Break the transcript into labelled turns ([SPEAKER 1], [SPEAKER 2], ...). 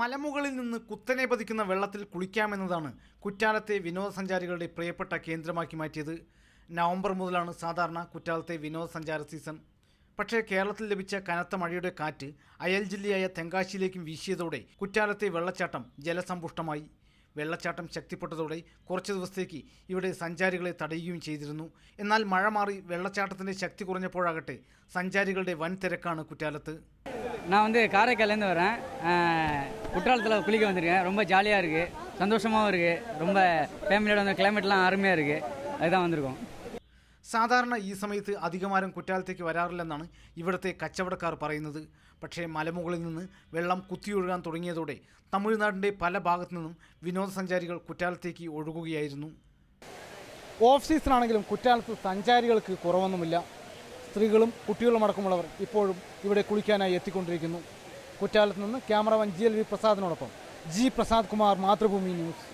[SPEAKER 1] മലമുകളിൽ നിന്ന് കുത്തനെ പതിക്കുന്ന വെള്ളത്തിൽ കുളിക്കാമെന്നതാണ് കുറ്റാലത്തെ വിനോദസഞ്ചാരികളുടെ പ്രിയപ്പെട്ട കേന്ദ്രമാക്കി മാറ്റിയത്. നവംബർ മുതലാണ് സാധാരണ കുറ്റാലത്തെ വിനോദസഞ്ചാര സീസൺ. പക്ഷേ കേരളത്തിൽ ലഭിച്ച കനത്ത മഴയുടെ കാറ്റ് അയൽ ജില്ലയായ തെങ്കാശിയിലേക്കും വീശിയതോടെ കുറ്റാലത്തെ വെള്ളച്ചാട്ടം ജലസമ്പുഷ്ടമായി. വെള്ളച്ചാട്ടം ശക്തിപ്പെട്ടതോടെ കുറച്ച് ദിവസത്തേക്ക് ഇവിടെ സഞ്ചാരികളെ തടയുകയും ചെയ്തിരുന്നു. എന്നാൽ മഴ മാറി വെള്ളച്ചാട്ടത്തിൻ്റെ ശക്തി കുറഞ്ഞപ്പോഴാകട്ടെ സഞ്ചാരികളുടെ വൻ തിരക്കാണ് കുറ്റാലത്ത്.
[SPEAKER 2] நான் காரைக்காலேருந்து வரேன். குற்றாலத்தில் குளிக்க வந்திருக்கேன். ரொம்ப ஜாலியாக இருக்குது, சந்தோஷமாகவும் இருக்குது. ரொம்ப ஃபேமிலியோட வந்து கிளைமேட்லாம் அருமையாக இருக்குது. அதுதான் வந்திருக்கோம்.
[SPEAKER 1] സാധാരണ ഈ സമയത്ത് അധികമാരും കുറ്റാലത്തേക്ക് വരാറില്ലെന്നാണ് ഇവിടുത്തെ കച്ചവടക്കാർ പറയുന്നത്. പക്ഷേ മലമുകളിൽ നിന്ന് വെള്ളം കുത്തിയൊഴുകാൻ തുടങ്ങിയതോടെ തമിഴ്നാടിൻ്റെ പല ഭാഗത്തു നിന്നും വിനോദസഞ്ചാരികൾ കുറ്റാലത്തേക്ക് ഒഴുകുകയായിരുന്നു. ഓഫ് സീസണാണെങ്കിലും കുറ്റാലത്ത് സഞ്ചാരികൾക്ക് കുറവൊന്നുമില്ല. സ്ത്രീകളും കുട്ടികളും അടക്കമുള്ളവർ ഇപ്പോഴും ഇവിടെ കുളിക്കാനായി എത്തിക്കൊണ്ടിരിക്കുന്നു. കുറ്റാലത്ത് നിന്ന് cameraman GLV പ്രസാദിനോടൊപ്പം G Prasad Kumar, Mathrubhumi news.